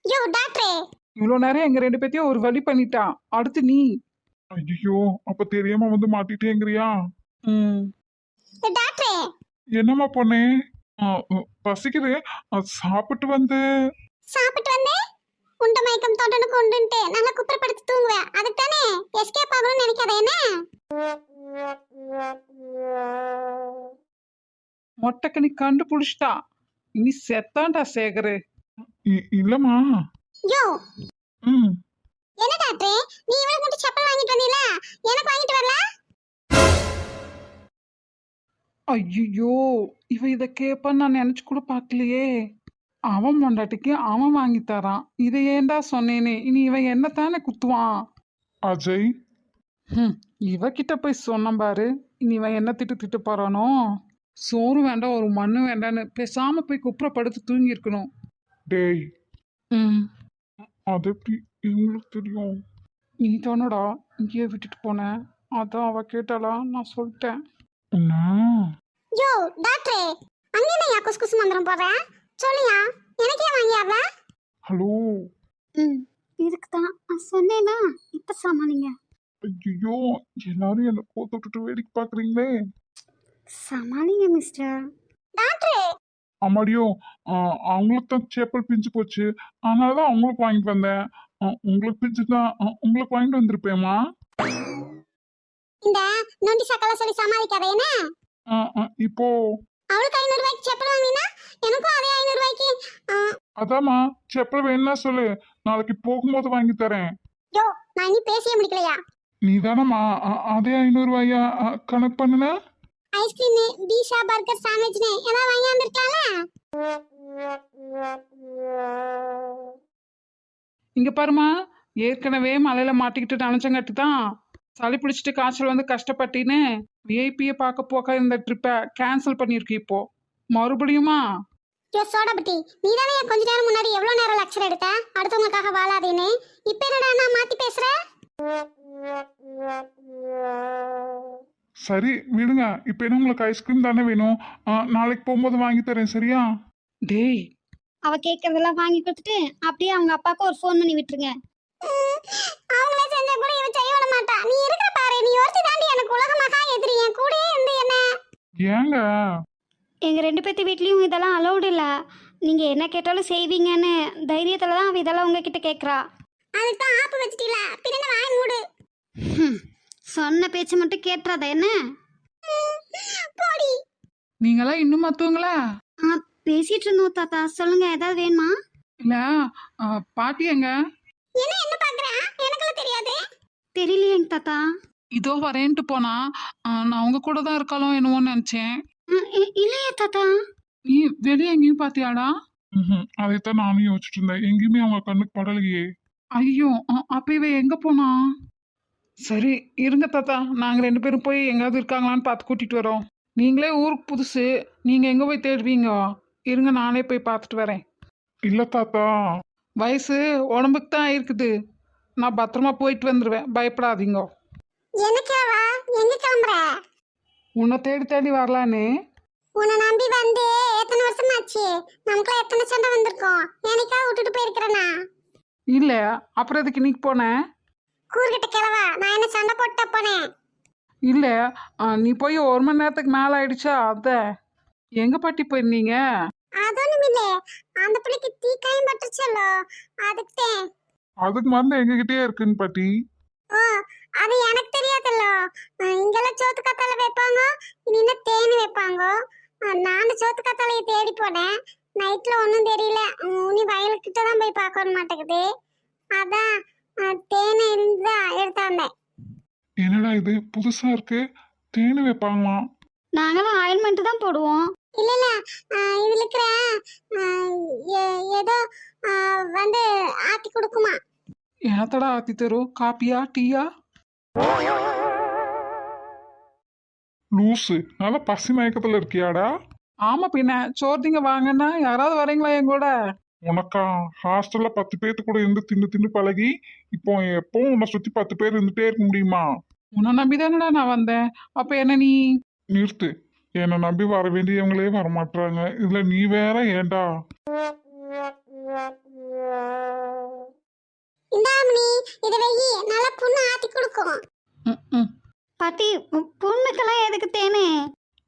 யோ டாக்டரே. இவ்வளோ நேரம் எங்க ரெண்டு பேத்தையும் ஒரு வழி பண்ணிட்டான். அடுத்து நீ. ஐயோ, அப்ப தெரியாம வந்து மாட்டிட்டேங்கிறியா? ம். டாக்டரே. என்னம்மா பொண்ணே? பசிக்குது, சாப்பிட்டு வந்து. சாப்பிட்டு வந்து உண்ட மயக்கம் தொண்டனுக்கு உண்டுன்ட்டு நல்லா குப்புறப்படுத்தி தூங்குவேன். அதுக்கு தானே எஸ்கேப் ஆகணும்னு நினைக்காத என்ன? மொட்டைக்கனி கண்டுபிடிச்சிட்டா. இனி செத்தான்டா சேகரு. இல்லம்மா. யோ ம். என்ன டாக்டரே, நீ இவளுக்கு மட்டும் செப்பல் வாங்கிட்டு வந்தீல, எனக்கு வாங்கிட்டு வரல? ஐயோ, இவ இத கேப்பான்னு நான் நினைச்சு கூட பார்க்கலையே. அவன் பொண்டாட்டிக்கு அவன் வாங்கி தரான். இதை ஏன்டா சொன்னேனே. இனி இவன் என்னத்தானே குத்துவான். அஜய். இவகிட்ட போய் சொன்னேன் பாரு. இனி இவன் என்ன திட்டு போறானோ. சோறு வேண்டாம் ஒரு மண்ணு வேண்டான்னு பேசாம போய் குப்புறப்படுத்து தூங்கி இருக்கணும். டேய், ம். அது எப்படி எங்களுக்கு தெரியும்? நீ தானடா இங்கேயே விட்டுட்டு போனேன். அதான் அவ கேட்டாளா, நான் சொல்லிட்டேன். என்ன? யோ டாக்டரே, அங்க என்ன யா குஸ் குஸ் மந்திரம் போடுற? சொல்லியா, எனக்கே வாங்கியாவ? ஹலோ. இதுக்கு தான் சொன்னேனா, இப்ப சமாளிங்க. ஐயோ, எல்லாரும் என்ன கோத்து விட்டுட்டு வேடிக்கை பாக்குறீங்களே. சமாளிங்க மிஸ்டர். டாக்டரே. அம்மாடியோ, அவங்களுக்கு தான் செப்பல் பிஞ்சு போச்சு, அதனாலதான் அவங்களுக்கு வாங்கிட்டு வந்தேன். உங்களுக்கு பிஞ்சுதான் உங்களுக்கு வாங்கிட்டு வந்திருப்பேம்மா. இந்த நொண்டி சக்கல சொல்லி சமாளிக்காத என்ன? இப்போ அவளுக்கு 500 ரூபாய்க்கு செப்பல் வாங்கினா எனக்கும் அதே 500 ரூபாய்க்கு. அதாம்மா, செப்பல் வேணும்னா சொல்லு, நாளைக்கு போகும்போது வாங்கி தரேன். யோ நான் இனி பேசியே முடிக்கலையா? நீ தானம்மா அதே 500 ரூபாயா கணக்கு பண்ணுன? ஐஸ்கிரீம், பீஸா, பர்கர், சாண்ட்விச்னு ஏதாவது வாங்கி வந்திருக்கலாம்ல? இங்க பாருமா, ஏற்கனவே மலையில மாட்டிக்கிட்டு நினைச்சங்காட்டி தான் சளி பிடிச்சிட்டு காய்ச்சல் வந்து கஷ்டப்பட்டின்னு விஐபியை பார்க்க போக இந்த ட்ரிப்பை கேன்சல் பண்ணியிருக்கு. இப்போ மறுபடியுமா? யோ சோடாபட்டி, நீ தானே கொஞ்ச நேரம் முன்னாடி எவ்வளவு நேரம் லெக்சர் எடுத்த அடுத்தவங்களுக்காக வாழாதேன்னு? இப்ப என்னடா நான் மாத்தி பேசுற? சரி விடுங்க, இப்ப என்ன உங்களுக்கு ஐஸ்கிரீம் தானே வேணும்? நாளைக்கு போகும்போது வாங்கி தரேன், சரியா? டேய், அவ கேட்கறதெல்லாம் வாங்கி கொடுத்துட்டு அப்படியே அவங்க அப்பாவுக்கு ஒரு ஃபோன் பண்ணி விட்டுருங்க. அவங்களே செஞ்சா கூட இவன் செய்ய விட மாட்டா. நீ இருக்கிற பாரு, நீ ஒருத்தி தாண்டி எனக்கு உலக மகா எதிரி. என் கூடயே இருந்து என்ன? ஏங்க? எங்க 2 பேர்த்து வீட்லயும் இதெல்லாம் அலௌடு இல்லை. நீங்க என்ன கேட்டாலும் செய்வீங்கன்னு தைரியத்துல தான் அவ இதெல்லாம் உங்ககிட்ட கேட்குறா. அதுக்கு தான் ஆப்பு வச்சிட்டீல, பின்ன வாய் மூடு. சொன்ன பேச்சு மட்டும் கேட்டுறாத என்ன? போடி. நீங்களாம் இன்னும் மத்துவங்களா? பேசிட்டு இருந்தோம் தாத்தா. சொல்லுங்க, ஏதாவது வேணுமா? இல்ல, பாட்டி எங்க? என்ன பாக்குற? எனக்குலாம் தெரியாது. தெரியலையேங்க தாத்தா. இதோ வரேன்ட்டு போனா. நான் அவங்க கூட தான் இருக்காளோ என்னவோன்னு நினைச்சேன். இல்லையே தாத்தா. நீ வெளியே எங்கேயும் பாத்தியாடா? அதைத்தான் நானும் யோசிச்சுட்டு இருந்தேன், எங்கேயுமே அவங்க கண்ணுக்கு படலையே. ஐயோ, அப்ப இவ எங்க போனா? சரி இருங்க தாத்தா, நாங்க 2 பேரும் போய் எங்காவது இருக்காங்களான்னு பார்த்து கூட்டிட்டு வரோம். நீங்களே ஊருக்கு புதுசு, நீங்க எங்க போய் தேடுவீங்க? இருங்க, நானே போய் பார்த்துட்டு வரேன். இல்ல தாத்தா. வயசு உடம்புக்கு தான் இருக்குது. நான் பத்திரமா போயிட்டு வந்துடுவேன், பயப்படாதீங்க. எனக்கேவா? எங்க கிளம்புற? உன்னை தேடி தேடி வரலான்னு. உன்னை நம்பி வந்து எத்தனை வருஷம் ஆச்சு? நமக்குலாம் எத்தனை சண்டை வந்திருக்கோம். எனக்கா விட்டுட்டு போயிருக்கிறேனா? இல்ல, அப்புறம் எதுக்கு இன்னைக்கு போனேன்? கூறுகிட்ட கிளவா, நான் என்ன சண்டை போட்டு போனேன்? இல்ல, நீ போய் 1 மணி நேரத்துக்கு மேல ஆயிடுச்சா? அத எங்க பாட்டி போயிருந்தீங்க? அதொன்னும் இல்ல, அந்த பிள்ளைக்கு தீக்காயம் பட்டுச்சல்லோ, அதுக்குதான். அதுக்கு மருந்து எங்ககிட்டயே இருக்குன்னு பாட்டி. ஓ, அது எனக்கு தெரியாதல்லோ. இங்கெல்லாம் சோத்து கத்தால வைப்பாங்க, இனிமே தேனி வைப்பாங்க. நான் சோத்து கத்தாலையை தேடி போனேன். நைட்ல ஒன்றும் தெரியல. உனி வயலுக்கிட்ட தான் போய் பார்க்க மாட்டேங்குது. அதான் தேனை இருந்தா எடுத்தாந்தேன். என்னடா இது புதுசா இருக்கு, தேனு வைப்பாங்களாம். நாங்களாம் ஆயின்மெண்ட் தான் போடுவோம். இல்ல இல்ல, இதுல இருக்கிற ஏதோ வந்து ஆத்தி கொடுக்குமா. என்னத்தடா ஆத்தி தரும்? காப்பியா டீயா? லூசு, நல்லா பசி மயக்கத்துல இருக்கியாடா? ஆமா, பின்ன சோர்த்திங்க வாங்கன்னா யாராவது வரீங்களா என் கூட? உனக்கா ஹாஸ்டல்ல 10 பேர்த்து கூட இருந்து தின்னு தின்னு பழகி இப்போ எப்பவும் உன்னை சுத்தி 10 பேர் இருந்துட்டே இருக்க முடியுமா? உன்னை நம்பிதானடா நான் வந்தேன். அப்ப என்ன நீ? நிறுத்து, என்னை நம்பி வர வேண்டியவங்களே வரமாட்டாங்க, இதுல நீ வேற ஏன்டா? இந்தாமணி இதை வெயி நல்லா புண்ணு ஆத்தி கொடுக்கும். ம். பாட்டி புண்ணுக்கெல்லாம் எதுக்கு தேனு?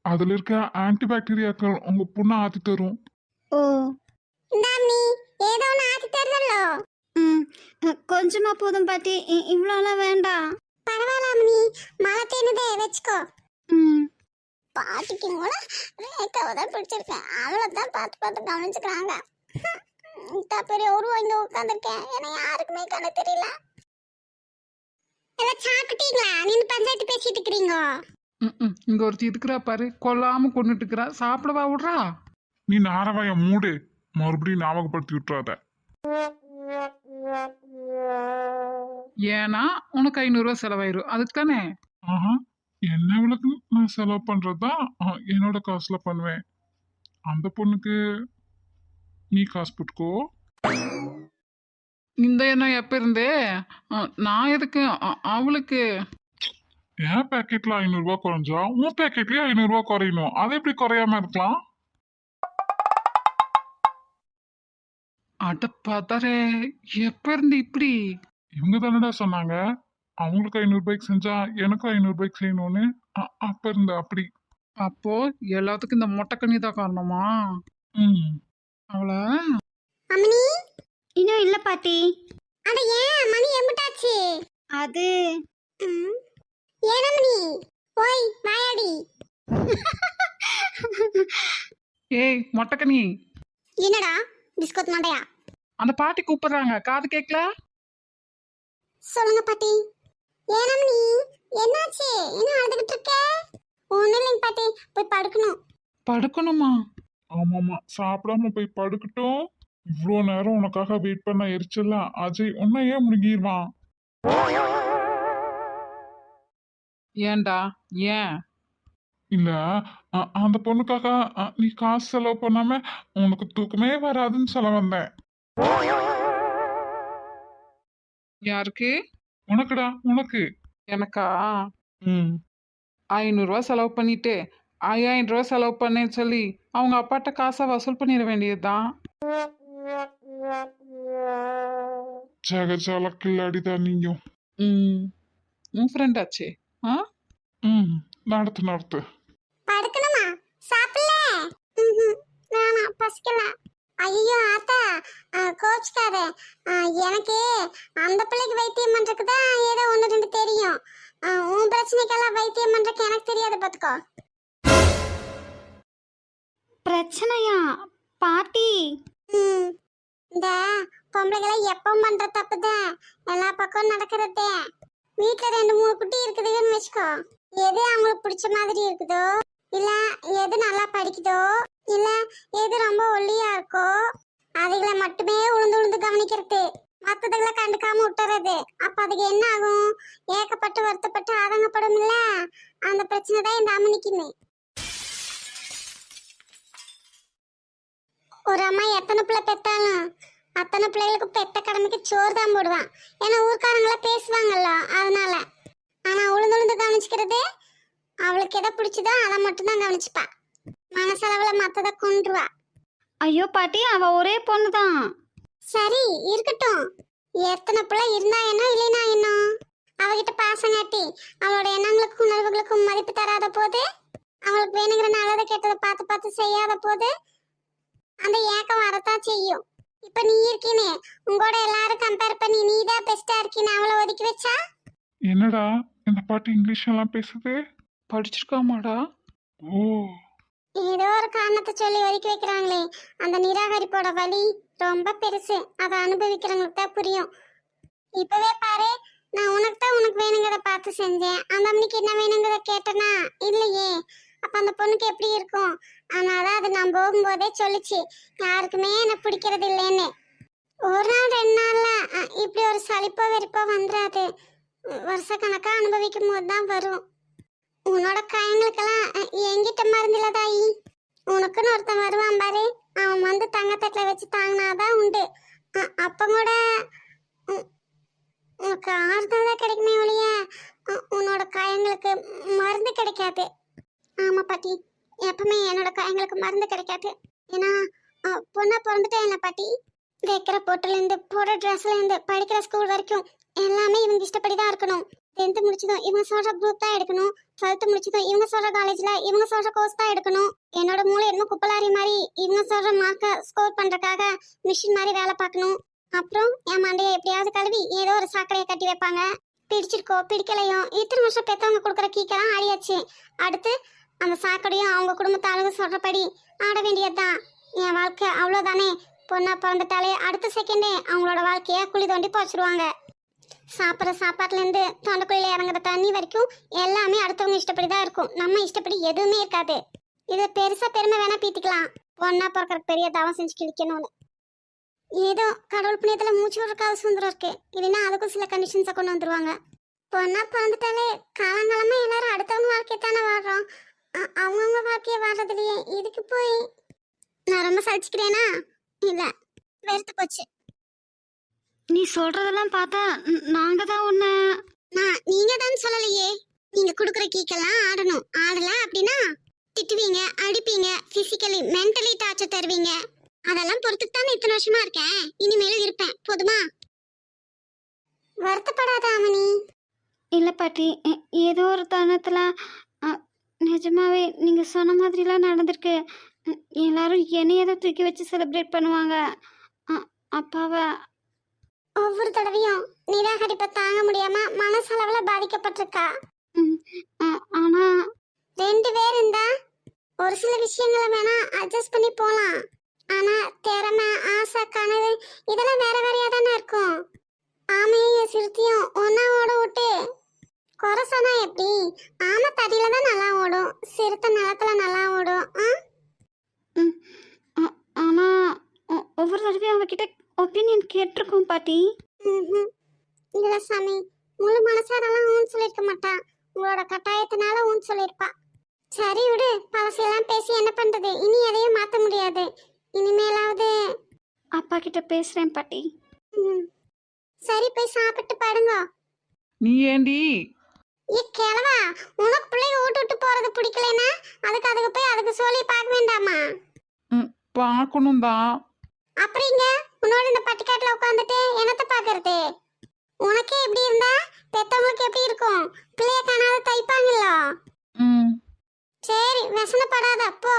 அதுல இருக்க ஆன்டிபாக்டீரியாக்கள் உங்க புண்ணை ஆத்தி தரும். ஓ. இந்தாமணி ஏதோ ஒன்று ஆத்தி தருதல்லோ. ம். கொஞ்சமா போதும் பாட்டி, இவ்வளோலாம் வேண்டாம். பரவாயில்ல அம்மணி, மழை தேனுதே வச்சுக்கோ. ம். பாட்டிக்கும் கூட ரேக்காவை தான் பிடிச்சிருக்கேன். அவ்வளோதான் பார்த்து பார்த்து கவனிச்சுக்கிறாங்க. பெரிய உருவம் இங்கே உட்காந்துருக்கேன், ஏன்னா யாருக்குமே கண்ணு தெரியல. எல்லாம் சாப்பிட்டீங்களா? நீங்க பஞ்சாயத்து பேசிட்டு இருக்கிறீங்க. ம். இங்க ஒருத்தி இருக்கிறா பாரு, கொல்லாம கொண்டுட்டு இருக்கிறா. சாப்பிடவா விடுறா? நீ நாரவாய மூடு, மறுபடியும் ஞாபகப்படுத்தி விட்டுறாத. ஏன்னா உனக்கு 500 ரூபா செலவாயிரும், அதுக்கு தானே. ஆஹா, என்ன விளக்கு நான் செலவு பண்றதுதான் என்னோட காசுல பண்ணுவேன். அந்த பொண்ணுக்கு நீ காசு போட்டுக்கோ. இந்த எண்ணம் எப்ப இருந்தே நான் எதுக்கு அவளுக்கு? என் பேக்கெட்ல 500 ரூபாய் குறைஞ்சா உன் பேக்கெட்லயே 500 ரூபாய் குறையணும். அது எப்படி குறையாம இருக்கலாம்? அட பார்த்தாரே, எப்ப இருந்து இப்படி? இவங்க தானடா சொன்னாங்க அவங்களுக்கு 500 ரூபாய்க்கு செஞ்சா எனக்கும் 500 ரூபாய்க்கு செய்யணும்னு. அப்ப இருந்த அப்படி. அப்போ எல்லாத்துக்கும் இந்த மொட்டைக்கண்ணி தான் காரணமா? ம். அவளை அம்மணி, இன்னும் இல்லை பாட்டி. அட ஏன் மணி எம்பிட்டாச்சு? அது ஏன் அம்மணி? ஓய் வாயாடி. ஏய் மொட்டைக்கண்ணி, என்னடா பிஸ்கட் மாட்டையா? அந்த பாட்டி கூப்பிடுறாங்க, காது கேட்கல? சொல்லுங்க பாட்டி. ஏன் அம்மணி என்னாச்சு? என்ன அழுதுகிட்டு இருக்க? ஒன்றும் இல்லைங்க பாட்டி, போய் படுக்கணும். படுக்கணுமா? ஆமாமா, சாப்பிடாம போய் படுக்கட்டும். இவ்வளோ நேரம் உனக்காக வெயிட் பண்ண எரிச்சல்ல அஜய் உன்னை ஏன் முழுகிடுவான்? ஏன்டா? ஏன்? இல்ல, அந்த பொண்ணுக்காக நீ காசு செலவு பண்ணாம உனக்கு தூக்கமே வராதுன்னு சொல்ல வந்தேன். யாருக்கு? உனக்குடா, உனக்கு. எனக்கா? ம். 500 ரூபா செலவு பண்ணிட்டு 5000 ரூபா செலவு பண்ணேன்னு சொல்லி அவங்க அப்பாட்ட காசை வசூல் பண்ணிட வேண்டியதுதான். ஜகஜால கில்லாடிதான் நீயும். உன் ஃப்ரெண்ட் ஆச்சே. ம். நடத்து. படுக்கணுமா? சாப்பிடல? வேணாம், பசிக்கல. ஐயோ ஆத்தா, கோச்சுக்காத. எனக்கு அந்த பிள்ளைக்கு வைத்தியம் பண்றதுக்கு தான் ஏதோ ஒன்று ரெண்டு தெரியும். உன் பிரச்சனைக்கெல்லாம் வைத்தியம் பண்றதுக்கு எனக்கு தெரியாது பார்த்துக்கோ. பிரச்சனையா பாட்டி? இந்த பொம்பளைகளை எப்பவும் பண்ற தப்புதான் எல்லா பக்கம் நடக்கிறதே. வீட்டுல 2-3 குட்டி இருக்குதுன்னு வச்சுக்கோ, எது அவங்களுக்கு பிடிச்ச மாதிரி இருக்குதோ, இல்ல எது நல்லா படிக்குதோ, இல்ல எது ரொம்ப ஒல்லியா இருக்கோ அதுகளை மட்டுமே உளுந்து உளுந்து கவனிக்கிறது, மற்றதுகளை கண்டுக்காம விட்டுறது. அப்ப அதுக்கு என்ன ஆகும்? ஏக்கப்பட்டு வருத்தப்பட்டு ஆதங்கப்படும் இல்ல, அந்த பிரச்சனை தான் இந்த அம்மனிக்குமே. ஒரு அம்மா எத்தனை பிள்ளை பெத்தாலும் அத்தனை பிள்ளைகளுக்கு பெத்த கடமைக்கு சோறு தான் போடுவான். ஏன்னா ஊர்க்காரங்களா பேசுவாங்கல்ல, அதனால. ஆனா உளுந்து உளுந்து கவனிச்சுக்கிறது, அவளுக்கு எதை பிடிச்சதோ அதை மட்டும்தான் கவனிச்சுப்பா. மனசளவுல மத்ததை கொண்டுருவா. ஐயோ பாட்டி, அவ ஒரே பொண்ணு தான். சரி இருக்கட்டும், எத்தனை பிள்ளை இருந்தா என்ன இல்லைனா என்ன? அவகிட்ட பாசம் காட்டி அவளோட எண்ணங்களுக்கும் உணர்வுகளுக்கும் மதிப்பு தராத போது, அவளுக்கு வேணுங்கிற நல்லதை கெட்டதை பார்த்து பார்த்து செய்யாத போது அந்த ஏக்கம் வரத்தான் செய்யும். இப்ப நீ இருக்கீனே, உங்களோட எல்லாரும் கம்பேர் பண்ணி நீ தான் பெஸ்டா இருக்கீன்னு அவளை ஒதுக்கி வச்சா? என்னடா இந்த பாட்டு இங்கிலீஷ் எல்லாம் பேசுது? படிச்சிருக்காமாடா? ஓ. ஏதோ ஒரு காரணத்தை சொல்லி ஒதுக்கி வைக்கிறாங்களே, அந்த நிராகரிப்போட வலி ரொம்ப பெருசு. அதை அனுபவிக்கிறவங்களுக்கு தான் புரியும். இப்பவே பாரு, நான் உனக்கு வேணுங்கிறத பார்த்து செஞ்சேன். அந்த அம்மனிக்கு என்ன வேணுங்கிறத கேட்டனா இல்லையே. அப்ப அந்த பொண்ணுக்கு எப்படி இருக்கும்? ஆனாதான் அது நான் போகும்போதே சொல்லிச்சு, யாருக்குமே என்ன பிடிக்கிறது இல்லைன்னு. ஒரு நாள் 2 நாள்ல இப்படி ஒரு சலிப்போ வெறுப்போ வந்துடாது. வருஷ கணக்கா அனுபவிக்கும் போது தான் வரும். உன்னோட காயங்களுக்கெல்லாம் என்கிட்ட மருந்தில்ல தாயி. உனக்குன்னு ஒருத்தன் வருவான் பாரு, அவன் வந்து தங்கத்தட்டில் வச்சு தாங்கினாதான் உண்டு. அப்ப கூட உனக்கு ஆறுதல் தான் கிடைக்குமே ஒழிய உன்னோட காயங்களுக்கு மருந்து கிடைக்காது. ஆமா பாட்டி, எப்பவுமே என்னோட காயங்களுக்கு மருந்து கிடைக்காது. ஏன்னா பொண்ணை பிறந்துட்டேன் என்ன பாட்டி. வைக்கிற பொட்டுலேருந்து போடுற ட்ரெஸ்லேருந்து படிக்கிற ஸ்கூல் வரைக்கும் எல்லாமே இவங்க இஷ்டப்படி தான் இருக்கணும். 10th முடிச்சதும் இவங்க சொல்ற குரூப் தான் எடுக்கணும். 12th முடிச்சதும் இவங்க சொல்ற காலேஜ்ல இவங்க சொல்ற கோர்ஸ் தான் எடுக்கணும். என்னோட மூளை என்னமோ குப்பலாரி மாதிரி இவங்க சொல்ற மார்க்கை ஸ்கோர் பண்றதுக்காக மிஷின் மாதிரி வேலை பார்க்கணும். அப்புறம் என் மண்டையை எப்படியாவது கழுவி ஏதோ ஒரு சாக்கடையை கட்டி வைப்பாங்க. பிடிச்சிருக்கோ பிடிக்கலையோ இத்தனை வருஷம் பெத்தவங்க கொடுக்குற கீக்கெல்லாம் ஆடியாச்சு. அடுத்து அந்த சாக்கடையும் அவங்க குடும்பத்தை அழகு சொல்றபடி ஆட வேண்டியதுதான். என் வாழ்க்கை அவ்வளோதானே. பொண்ணா பிறந்துட்டாலே அடுத்த செகண்டே அவங்களோட வாழ்க்கைய குழி தோண்டி போச்சிருவாங்க. சாப்பிட்ற சாப்பாட்டுலேருந்து தொண்டைக்குழியில் இறங்குற தண்ணி வரைக்கும் எல்லாமே அடுத்தவங்க இஷ்டப்படி தான் இருக்கும். நம்ம இஷ்டப்படி எதுவுமே இருக்காது. இதை பெருசாக பெருமை வேணா பீத்திக்கலாம். பொண்ணா பிறக்கிறதுக்கு பெரிய தவம் செஞ்சு கிழிக்கணும்னு. ஏதோ கடவுள் புண்ணியத்தில் மூச்சு விடுறக்காக சுந்தரம் இருக்கு. இல்லைன்னா அதுக்கும் சில கண்டிஷன்ஸை கொண்டு வந்துருவாங்க. பொண்ணா பிறந்துட்டாலே காலங்காலமாக எல்லாரும் அடுத்தவங்க வாழ்க்கையை தானே வாழ்கிறோம். அவங்கவுங்க வாழ்க்கையை வாழ்றதுலையே இதுக்கு போய் நான் ரொம்ப சலிச்சுக்கிறேனா? இல்லை, வெறுத்து போச்சு. நீ சொல்கிறதெல்லாம் பார்த்தா நாங்கள் தான் ஒன்று. நான் நீங்க தான் சொல்லலையே. நீங்க குடுக்குற கீக்கெல்லாம் ஆடணும். ஆடல அப்படின்னா திட்டுவீங்க, அடிப்பீங்க, பிசிக்கலி மென்டலி டார்ச்சர் தருவீங்க. அதெல்லாம் பொறுத்துட்டு தானே இத்தனை வருஷமா இருக்கேன். இனிமேலும் இருப்பேன். போதுமா? வருத்தப்படாத அமனி. இல்லை பாட்டி, ஏதோ ஒரு தருணத்தில் நிஜமாவே நீங்கள் சொன்ன மாதிரிலாம் நடந்திருக்கு. எல்லாரும் என்னைய தான் தூக்கி வச்சு செலிப்ரேட் பண்ணுவாங்க. அப்பாவை ஒவ்வொரு தடவையும் நிராகரிப்பை தாங்க முடியாம மனசளவுல பாதிக்கப்பட்டிருக்கா. ஆனால் 2 பேர் இருந்தா ஒரு சில விஷயங்களை வேணா அட்ஜஸ்ட் பண்ணி போலாம். ஆனா திறமை, ஆசை, கனவு இதெல்லாம் வேற வேறையா தானே இருக்கும். ஆமையும் சிறுத்தையும் ஒன்னா ஓட விட்டு குறை சொன்னா எப்படி? ஆமை தடியில தான் நல்லா ஓடும், சிறுத்தை நிலத்துல நல்லா ஓடும். ஆனால் ஒவ்வொரு தடவையும் அவகிட்ட ஒப்பீனியன் கேட்டிருக்கோம் பாட்டி. இல்ல சாமி, முழு மனசாரெல்லாம் ஊன்னு சொல்லியிருக்க மாட்டா. உங்களோட கட்டாயத்தினால ஊன்னு சொல்லியிருப்பா. சரி விடு, பழசையெல்லாம் பேசி என்ன பண்றது? இனி எதையும் மாத்த முடியாது. இனிமேலாவது அப்பா கிட்ட பேசுகிறேன் பாட்டி. சரி, போய் சாப்பிட்டு படுங்க. நீ ஏண்டி கிழவா, உனக்கு பிள்ளைங்க விட்டு விட்டு போறது பிடிக்கலன்னா அதுக்கு போய் அதுக்கு சொல்லி பார்க்க வேண்டாமா? பார்க்கணும் தான். அப்படிங்க உன்னோட இந்த பட்டிக்காட்டுல உட்காந்துட்டு என்னத்த பாக்குறது? உனக்கே இப்படி இருந்தா பெத்தவங்களுக்கு எப்படி இருக்கும்? பிள்ளைய காணாத தைப்பாங்கல்ல. சரி, வசனப்படாத. போ,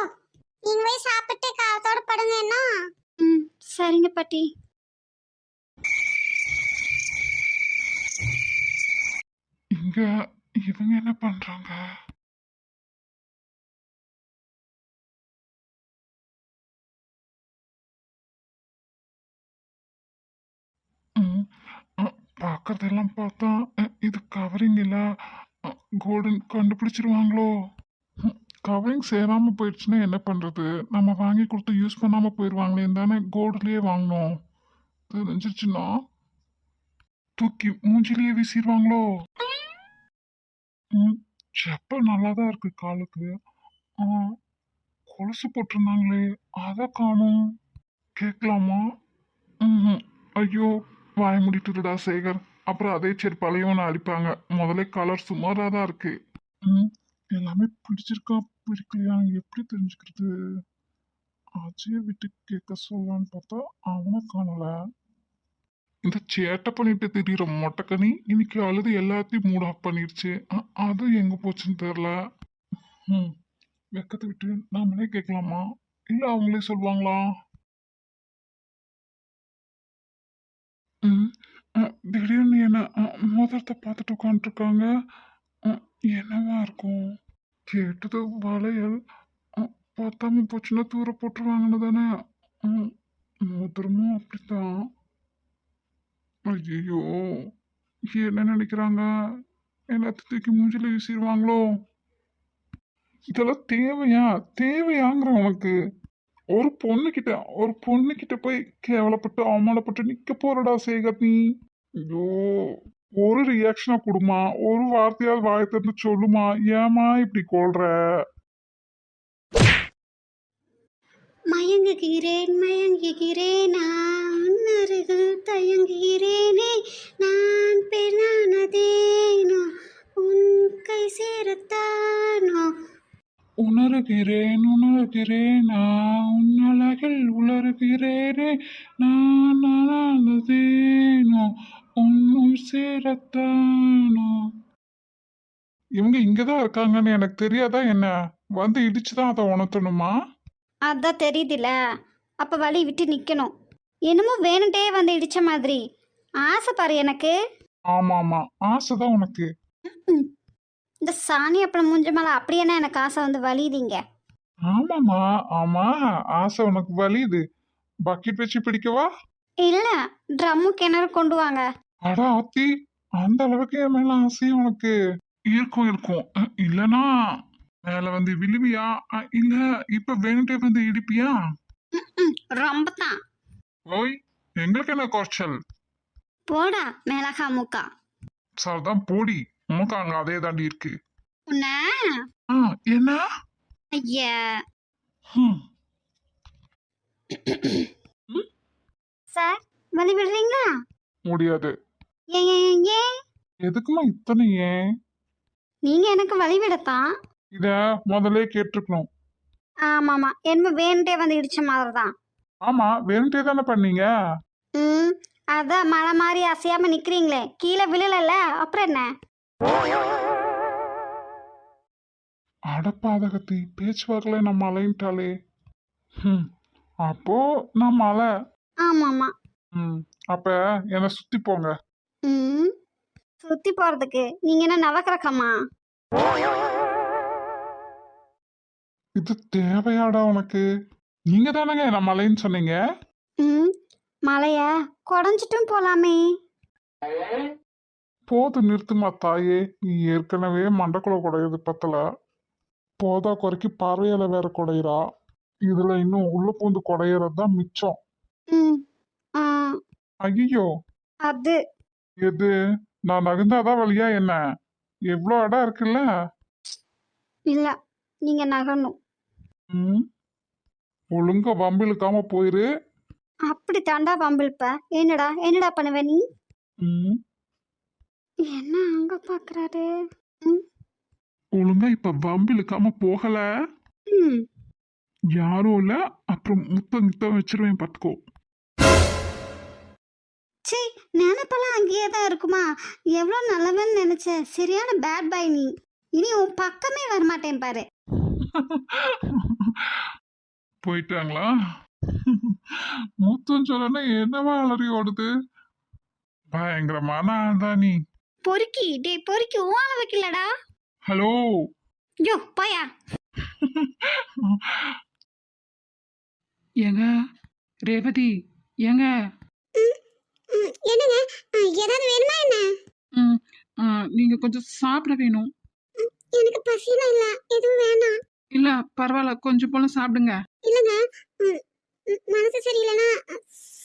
நீங்க போய் சாப்பிட்டு காலத்தோட படுங்க. என்ன? சரிங்க பாட்டி. இங்க இவங்க என்ன பண்றாங்க? பார்க்கறதெல்லாம் பார்த்தா இது கவரிங் இல்ல, கோல்டன் கண்டுபிடிச்சிருவாங்களோ? கவரிங் சேராம போயிடுச்சுன்னா என்ன பண்றது? நம்ம வாங்கி கொடுத்து யூஸ் பண்ணாம போயிடுவாங்களேன்னு தானே கோல்டுலயே வாங்கினோம். தெரிஞ்சிருச்சுன்னா தூக்கி மூஞ்சிலேயே வீசிடுவாங்களோ? செப்பல் நல்லா தான் இருக்கு காலுக்கு. கொலுசு போட்டிருந்தாங்களே அதை காணும். கேட்கலாமா? ஐயோ, வாய முடிட்டுடா சேகர். அப்புறம் அதே செருப்பாலையும் நான் அடிப்பாங்க. முதல்ல கலர் சுமாராக தான் இருக்கு. எல்லாமே பிடிச்சிருக்கா பிடிக்கலையா எப்படி தெரிஞ்சுக்கிறது? அஜய விட்டு கேட்க சொல்லலான்னு பார்த்தா அவனை காணல. இந்த சேட்டை பண்ணிட்டு திடீர மொட்டைக்கனி இன்னைக்கு அழுது எல்லாத்தையும் மூட் ஆஃப் பண்ணிருச்சு. அது எங்க போச்சுன்னு தெரியல. வெக்கத்தை விட்டு நாமளே கேட்கலாமா, இல்ல அவங்களே சொல்லுவாங்களா? திடீர்னு என்ன மோதிரத்தை பார்த்துட்டு உட்காந்துருக்காங்க. என்னவா இருக்கும்? கேட்டது வளையல், பார்த்தாம போச்சுன்னா தூர போட்டுருவாங்கன்னு தானே. மோதிரமும் அப்படித்தான். ஐயோ, என்ன நினைக்கிறாங்க? எல்லாத்தையும் தூக்கி மூஞ்சில வீசிடுவாங்களோ? இதெல்லாம் தேவையாங்கிற உனக்கு? ஒரு பொண்ணுகிட்ட போய் கேவலப்பட்டு அவமானப்பட்டு நிக்க போறடா சேகர் நீ. ஐயோ, ஒரு ரியாக்ஷனா கொடுமா, ஒரு வார்த்தையாவது வாயை திறந்து சொல்லுமா. ஏமா இப்படி கொள்ற? மயங்குகிறேன் நான் அருகில் தயங்குகிறேனே. நான் பெண்ணானதேனோ உன் கை சேரத்தானோ. உணர்கிறேன் நான் உன் அழகில் வருகிறேனே நான் நானதேனோ உன்னும் சேரத்தானோ. இவங்க இங்கதான் இருக்காங்கன்னு எனக்கு தெரியாதா என்ன? வந்து இடிச்சுதான் அதை உணர்த்தணுமா? அதான் தெரியுதுல, அப்போ வழி விட்டு நிற்கணும். என்னமோ வேணுட்டே வந்து இடிச்ச மாதிரி. ஆசை பாரு எனக்கு. ஆமா ஆமா, ஆசைதான் உனக்கு. ம். இந்த சாணி அப்புறம் மூஞ்ச மேலே அப்படி என்ன எனக்கு ஆசை வந்து வலியுதீங்க. ஆமாமா ஆமா, ஆசை உனக்கு வலியுது. பக்கெட் வச்சு பிடிக்கவா? இல்லை, ட்ரம்மு கிணறு கொண்டு வாங்க. அடா ஆத்தி, அந்த அளவுக்கு என் மேல ஆசையும் உனக்கு இருக்கும் இருக்கும். இல்லனா மேல வந்து விழுவியா? இல்ல இப்ப வேணுட்டே வந்து இடிப்பியா? ரொம்ப தான். ஓய், எங்களுக்கு என்ன குறைச்சல்? போடா மிளகா மூக்கா. சார்தான் போடி, உனக்கு அங்க அதே தாண்டி இருக்கு. உன்ன என்ன? ஐயா ஹம், சார், வழி விடுறீங்களா? முடியாது. ஏன் ஏன், ஏன், ஏன்? எதுக்குமா இத்தனை ஏன்? நீங்கள் எனக்கு வழி விடத்தான். இத முதல்ல கேட்டிருக்கணும். ஆமாம்மா, என்ன வேணுட்டே வந்து இடிச்ச மாதிரி தான். ஆமா, வேணுட்டே தானே பண்ணீங்க. ம், அதான் மழை மாதிரி அசையாமல் நிற்கிறீங்களே, கீழே விழலல்ல, அப்புறம் என்ன? அடப்பாதகத்தி, பேச்சுவாக்கில் நம்ம அலைன்ட்டாலே. அப்போ நான் மலை. ஆமாம்மா. அப்ப என்னை சுத்தி போங்க. ம், சுற்றி போகிறதுக்கு நீங்கள் என்ன நவக்கிரகமா? இது தேவையாடா உனக்கு? நீங்க தானங்க நான் மலைன்னு சொன்னீங்க. ம், மலைய குடஞ்சிட்டும் போகலாமே. போது நிறுத்துமா தாயே, நீ ஏற்கனவே மண்டக்குள்ள குடையுது பத்தல, போதா குறைக்கு பார்வையால வேற குடையிறா. இதுல இன்னும் உள்ள பூந்து குடையறது தான் மிச்சம். ம், ஆ, ஐயோ, அது எது? நான் நகர்ந்தாதான் வழியா என்ன? எவ்வளோ இடம் இருக்குல்ல. இல்லை, நீங்கள் நகரணும். ம், ஒழுங்கா வம்பு இழுக்காம போயிரு. அப்படி தாண்டா பம்பிள்ப்ப. என்னடா என்னடா பண்ணுவ நீ? ம், என்ன அங்க பாக்குறாரு? ம், ஒழுங்கா இப்ப வம்பு இழுக்காம போகல, ம், யாரும் இல்ல, அப்புறம் முத்தம் வச்சிருவேன் பார்த்துக்கோ. சீ, நினைப்பெல்லாம் அங்கேயே தான் இருக்குமா? எவ்வளோ நல்லவன்னு நினைச்ச, சரியான பேட் பாய் நீ. இனி உன் பக்கமே வரமாட்டேன் பாரு. போயிட்டாங்களா? முத்தம் சொல்லனா என்னவா அலறி ஓடுது? பயங்கரமான ஆள்தான் நீ. பொறுக்கி டே பொறுக்கி ஓன வைக்கலடா. ஹலோ. யோ போயா. ஏங்க ரேவதி, ஏங்க. என்னங்க, ஏதாவது வேணுமா என்ன? ம், நீங்க கொஞ்சம் சாப்பிட வேணும். எனக்கு பசியெல்லாம் இல்ல, எதுவும் வேணாம். இல்ல பரவாயில்ல, கொஞ்சம் போல சாப்பிடுங்க. இல்லைங்க, மனசு சரியில்லைன்னா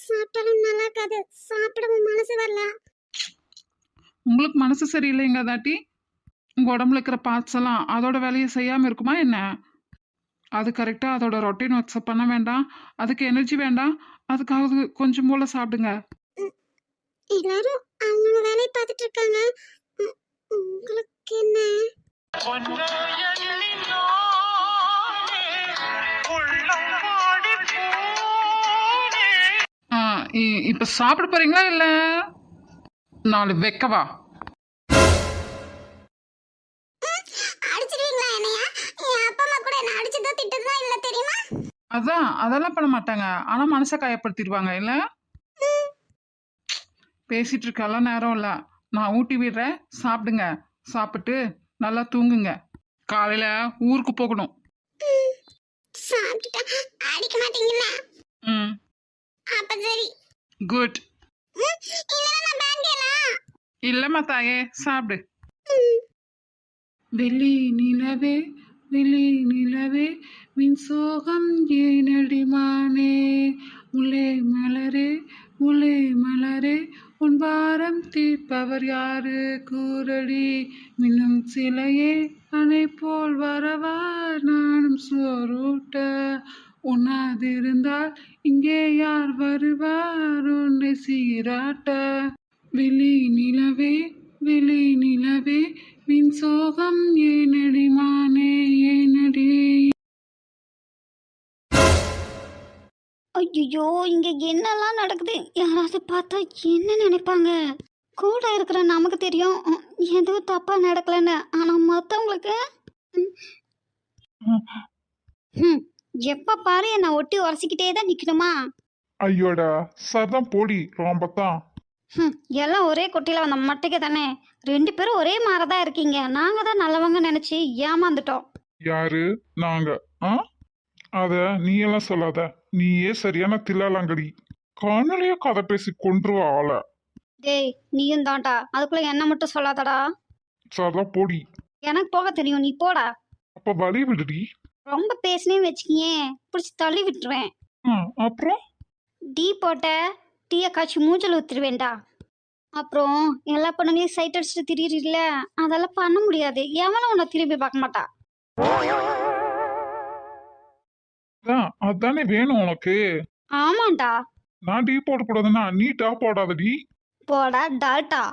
சாப்பிட்டாலும் நல்லா இருக்காது. சாப்பிடவும் மனசு வரல. உங்களுக்கு மனசு சரியில்லைங்க தாட்டி, உங்க உடம்புல இருக்கிற பார்ட்ஸ் எல்லாம் அதோட வேலையை செய்யாம இருக்குமா என்ன? அது கரெக்டா அதோட ரொட்டீன் ஒர்க்ஸை பண்ண வேண்டாம், அதுக்கு எனர்ஜி வேண்டாம், அதுக்காக கொஞ்சம் போல சாப்பிடுங்க. எல்லாரும் அவங்க வேலையை பார்த்துட்டு இருக்காங்க. உங்களுக்கு என்ன? இப்ப சாப்பிட போறீங்களா இல்ல 4 வைக்கவா? அடிச்சிருவீங்களா என்னையா? என் அப்பா அம்மா கூட என்ன அடிச்சதோ திட்டதோ இல்ல தெரியுமா? அதெல்லாம் பண்ண மாட்டாங்க, ஆனா மனசை காயப்படுத்திடுவாங்க இல்ல. பேசிட்டு இருக்கலாம் நேரம் இல்ல, நான் ஊட்டி விடுறேன், சாப்பிடுங்க. சாப்பிட்டு நல்லா தூங்குங்க, காலையில ஊருக்கு போகணும். சாப்பிட்டுட்டா அடிக்க மாட்டீங்களா? ம், அப்ப சரி. குட். இல்லைன்னா நான் பேங்கேலாம். இல்லம்மா தாயே, சாப்பிடு. வெள்ளி நிலவே வெள்ளி நிலவே மின் சோகம் ஏனடிமானே, முல்லை மலரே முல்லை மலரே உன் பாரம் தீர்ப்பவர் யாரு கூரடி, மின்னும் சிலையே அணை போல் வரவா நானும் சோறூட்ட, உண்ணாதிருந்தால் இங்கே யார் வருவார் உன்னை சீராட்ட, வெளி நிலவே மின் சோகம் ஏனடி மானே ஏனடி. ஐயோ இங்க என்னெல்லாம் நடக்குது யாராவது பார்த்தா என்ன நினைப்பாங்க கூட இருக்கிற நமக்கு தெரியும் எதுவும் தப்பா நடக்கலன்னு ஆனா மற்றவங்களுக்கு ம் எப்ப பாரு என்னை ஒட்டி உரசிக்கிட்டே தான் நிக்கணுமா ஐயோடா சரிதான் போடி ரொம்பத்தான். எல்லாம் ஒரே கொட்டையில வந்த மட்டைக்கு தானே 2 பேரும் ஒரே மாதிரி தான் இருக்கீங்க நாங்க தான் நல்லவங்க நினைச்சு ஏமாந்துட்டோம் யாரு நாங்க? ஆ அத நீ எல்லாம் சொல்லாத. நீயே சரியான தில்லாலங்கடி. காணொலியா கதை பேசி கொன்றுவா ஆள. டேய் நீயும் தான்டா அதுக்குள்ள என்ன மட்டும் சொல்லாதடா சரிதான் போடி. எனக்கு போக தெரியும் நீ போடா அப்ப வழி விடுடி. ரொம்ப பேசினேன்னு வச்சுக்கியேன் பிடிச்சி தள்ளி விட்டுருவேன் அப்புறம் டீ போட்ட டீயை காய்ச்சி மூஞ்சல் ஊற்றிடுவேண்டா அப்புறம் எல்லா பொண்ணுங்களையும் சைட் அடிச்சுட்டு திரியில அதெல்லாம் பண்ண முடியாது எவனும் உன்னை திரும்பி பார்க்க மாட்டா அதானே வேணும் உனக்கு. ஆமாண்டா நான் டீ போடக்கூடாதுன்னா நீ டா போடாதடி. போடா டால்டா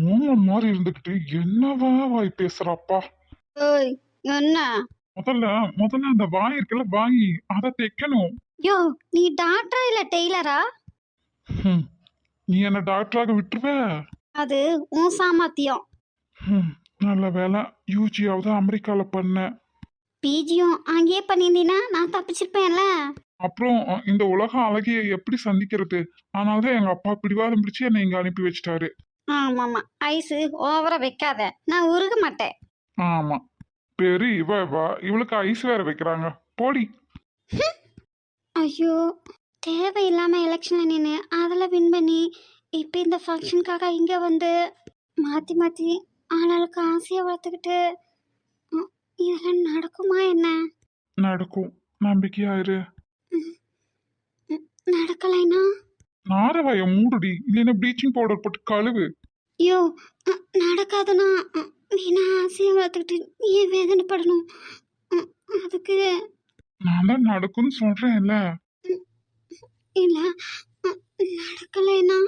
மூணு மாதிரி இருந்துகிட்டு என்னவா வாய் பேசுறாப்பா. ஏய் என்ன முதல்ல அந்த வாய் இருக்குல்ல வாய் அதை தைக்கணும். யோ நீ டாக்டரா இல்ல டெய்லரா ஹம், நீ என்ன டாக்டராக விட்டுருவ. அது உன் சாமர்த்தியம் நல்ல வேலை யூஜியாவது அமெரிக்கால பண்ண. பிஜியும் அங்கேயே பண்ணியிருந்தீன்னா நான் தப்பிச்சிருப்பேன்ல அப்புறம் இந்த உலக அழகிய எப்படி சந்திக்கிறது? ஆனால்தான் எங்க அப்பா பிடிவாதம் பிடிச்சு என்னை இங்க அனுப்பி வச்சிட்டாரு. ஆமாம்மா ஐஸு ஓவரா வைக்காத நான் உருக மாட்டேன் ஆமா பெரிய இவளுக்கு ஐஸ் வேற வைக்கிறாங்க போடி. ஐயோ தேவையில்லாம எலெக்ஷன்ல நின்று அதில் வின் பண்ணி இப்போ இந்த ஃபங்க்ஷனுக்காக இங்கே வந்து மாற்றி மாற்றி ஆளாளுக்கு ஆசையை வளர்த்துக்கிட்டு இதெல்லாம் நடக்குமா என்ன நடக்கும் நம்பிக்கையாயிரு. நடக்கலைனா நாரவாய மூடுடி இல்லைன்னா ப்ளீச்சிங் பவுடர் போட்டு கழுவு. ஐயோ நடக்காதுண்ணா நீனா ஆசையை வளர்த்துக்கிட்டு ஏன் வேதனைப்படணும் அதுக்கு நான் தான் நடக்கும்னு சொல்றேன்ல. இல்லை நடக்கலைனா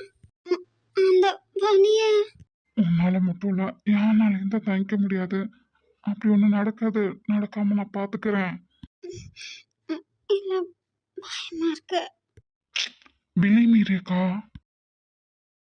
அந்த வலிய உன்னால மட்டும் இல்ல யாருனாலையும் தான் தாங்கிக்க முடியாது. அப்படி ஒண்ணு நடக்காது. நடக்காம நான் பாத்துக்கிறேன். இல்லை பயமா இருக்கு விலை மீறியக்கா